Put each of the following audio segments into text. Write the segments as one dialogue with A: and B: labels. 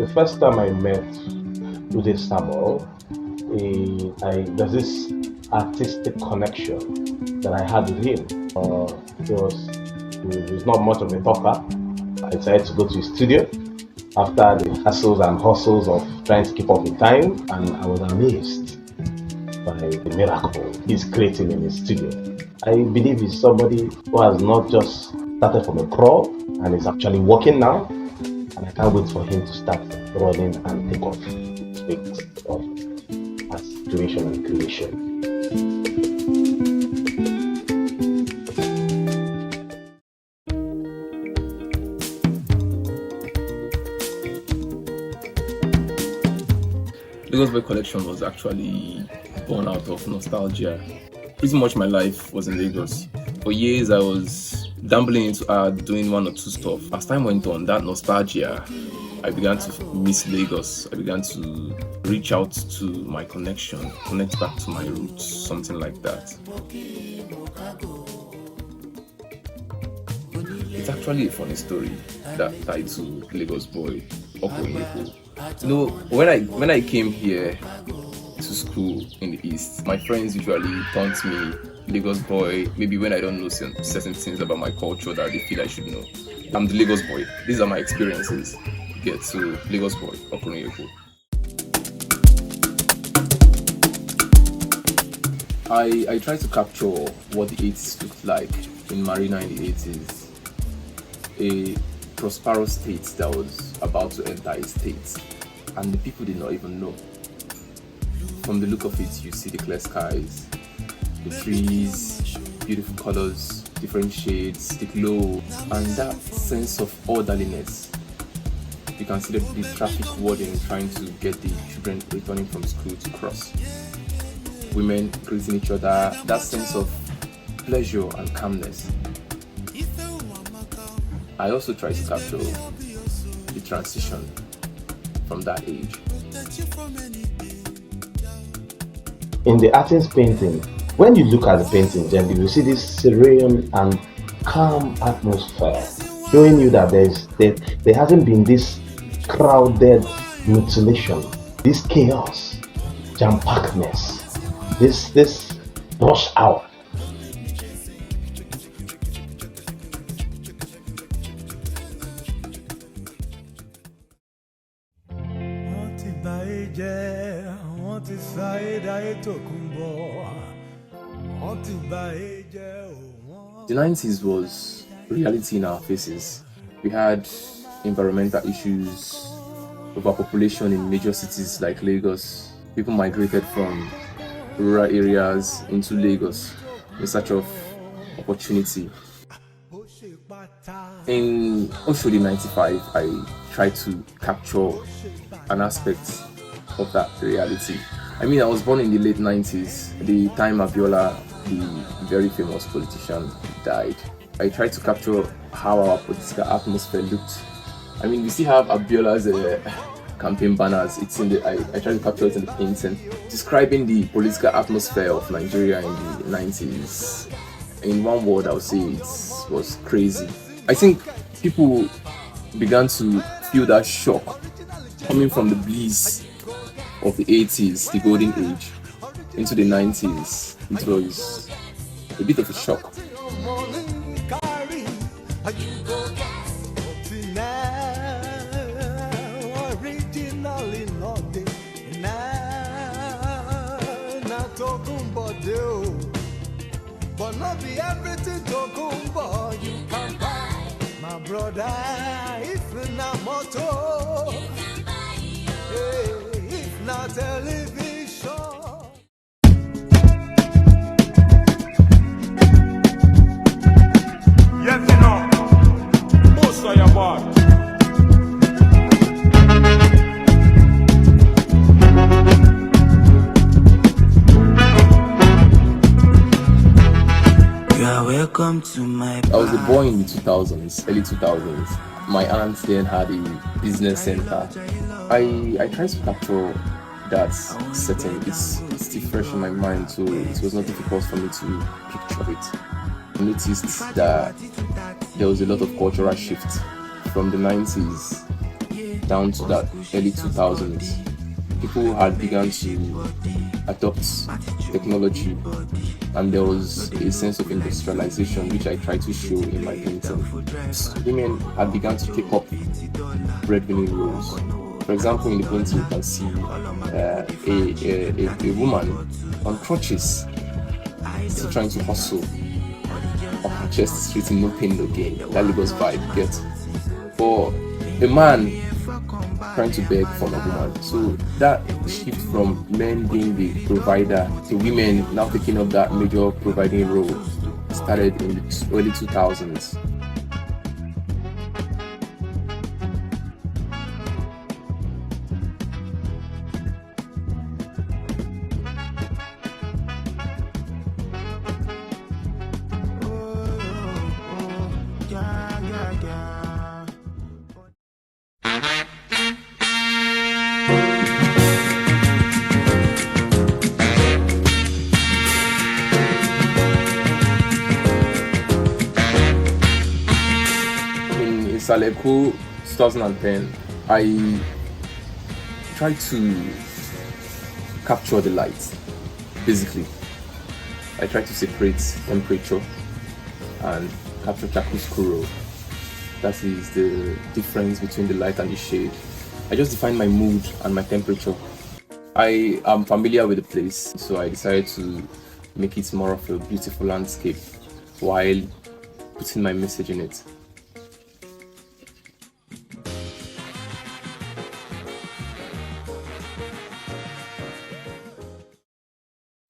A: The first time I met Ude Samuel, there's this artistic connection that I had with him. He was not much of a talker. I decided to go to his studio after the hassles and hustles of trying to keep up with time, and I was amazed by the miracle he's creating in his studio. I believe he's somebody who has not just started from a crawl and is actually working now, and I can't wait for him to start running and take off his wings of aspiration and creation.
B: Lagos Boy Collection was actually born out of nostalgia. Pretty much my life was in Lagos. For years I was dabbling into art, doing one or two stuff. As time went on, that nostalgia, I began to miss Lagos. I began to reach out to my connection, connect back to my roots, something like that. It's actually a funny story that tied to Lagos Boy, Okurin Eko. You know, when I came here to school in the East, my friends usually taunt me Lagos Boy, maybe when I don't know certain things about my culture that they feel I should know. I'm the Lagos Boy. These are my experiences. Get to Lagos Boy, Okurin Eko. I try to capture what the 80s looked like in Marina in the 80s. A prosperous state that was about to enter a state, and the people did not even know. From the look of it, you see the clear skies, the trees, beautiful colors, different shades, the glow, and that sense of orderliness. You can see the traffic warding trying to get the children returning from school to cross. Women greeting each other, that sense of pleasure and calmness. I also try to capture the transition from that age.
A: In the artist's painting, when you look at the painting, then you will see this serene and calm atmosphere, showing you that there hasn't been this crowded mutilation, this chaos, jam-packedness, this rush hour.
B: The 90s was reality in our faces. We had environmental issues, overpopulation in major cities like Lagos. People migrated from rural areas into Lagos in search of opportunity. In Oshodi 95, I tried to capture an aspect of that reality. I mean, I was born in the late 90s, the time Abiola, the very famous politician, died. I tried to capture how our political atmosphere looked. I mean, we still have Abiola's campaign banners. It's in the. I tried to capture it in the painting, describing the political atmosphere of Nigeria in the 90s. In one word, I would say it was crazy. I think people began to feel that shock coming from the bliss of the 80s, the golden age, into the 90s. It was a bit of a shock.
C: But not be everything to go, you can buy, my brother, if not motor, if not television. Yes, you know, most of your body.
D: Welcome to my
B: I was a boy in the 2000s, early 2000s. My aunt then had a business center. I tried to capture that setting. It's still fresh in my mind, so it was not difficult for me to picture it. I noticed that there was a lot of cultural shift from the 90s down to that early 2000s, people had begun to adopt technology, and there was a sense of industrialization which I try to show in my painting. Women had begun to take up breadwinning roles. For example, in the painting you can see a woman on crutches still trying to hustle up her chest, street, no pain, no gain. That Lagos vibe, get. For a man trying to beg from a woman. So that shift from men being the provider to women now taking up that major providing role started in the early 2000s. Saleko 2010, I tried to capture the light. Basically, I tried to separate temperature and capture chiaroscuro. That is the difference between the light and the shade. I just defined my mood and my temperature. I am familiar with the place, so I decided to make it more of a beautiful landscape while putting my message in it.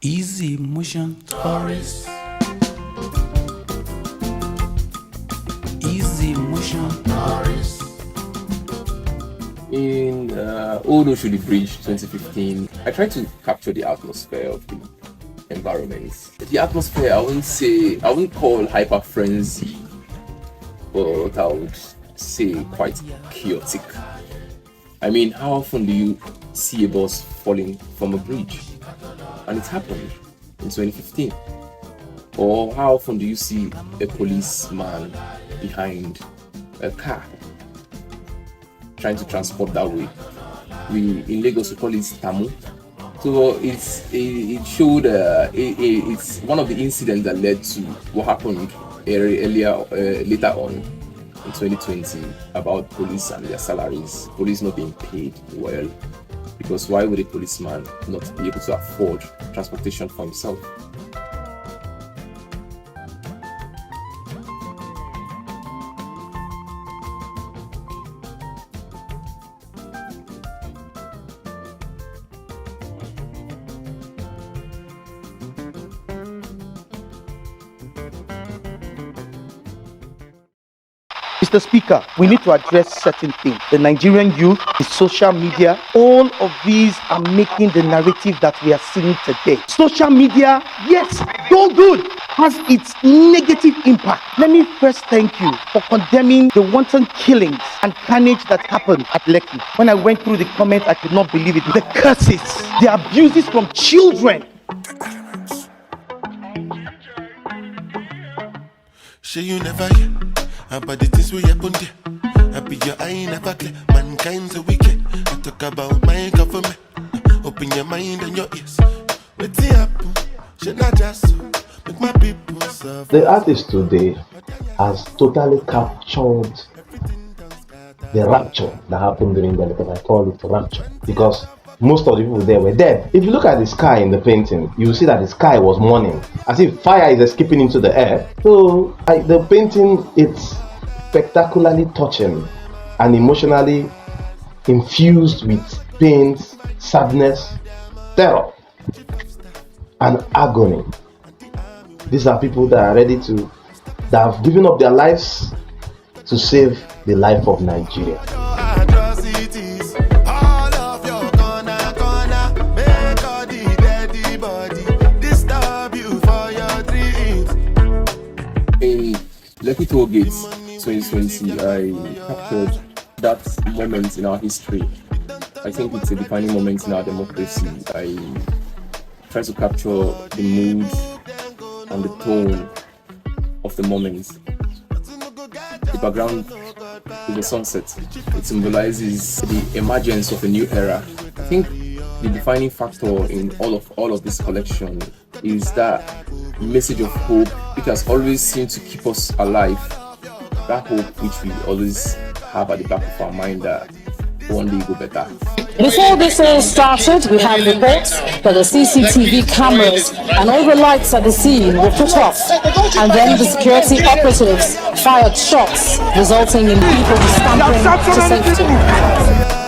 D: Easy motion tourist. Easy motion tourist.
B: In Old Oshodi Bridge 2015, I tried to capture the atmosphere of the environment. The atmosphere, I wouldn't call hyper frenzy, but I would say quite chaotic. I mean, how often do you see a bus falling from a bridge? And it happened in 2015. Or how often do you see a policeman behind a car trying to transport that way? In Lagos we call it tamu. So it showed it's one of the incidents that led to what happened later on in 2020 about police and their salaries. Police not being paid well. Because why would a policeman not be able to afford transportation for himself?
E: Mr. Speaker, we need to address certain things. The Nigerian youth, the social media, all of these are making the narrative that we are seeing today. Social media, yes, though good, has its negative impact. Let me first thank you for condemning the wanton killings and carnage that happened at Lekki. When I went through the comments, I could not believe it. The curses, the abuses from children.
F: Sure you never hear about the things we happen there. I be your eye never clear. Mankind's a wicked. I talk about my government. Open your mind and your ears. What's the happen? Should not just make my people suffer.
A: The artist today has totally captured the rapture that happened during the because I call it rapture because most of the people there were dead. If you look at the sky in the painting, you will see that the sky was mourning, as if fire is escaping into the air. So the painting, it's spectacularly touching and emotionally infused with pain, sadness, terror, and agony. These are people that are ready to, that have given up their lives to save the life of Nigeria.
B: In Lekki Toll Gates 2020, I captured that moment in our history. I think it's a defining moment in our democracy. I try to capture the mood and the tone of the moment. The background with the sunset. It symbolizes the emergence of a new era. I think the defining factor in all of this collection is that message of hope, which has always seemed to keep us alive. That hope which we always have at the back of our mind that one day go better.
G: Before this all started, we had reports that the CCTV cameras and all the lights at the scene were put off, and then the security operatives fired shots, resulting in people scampering to safety.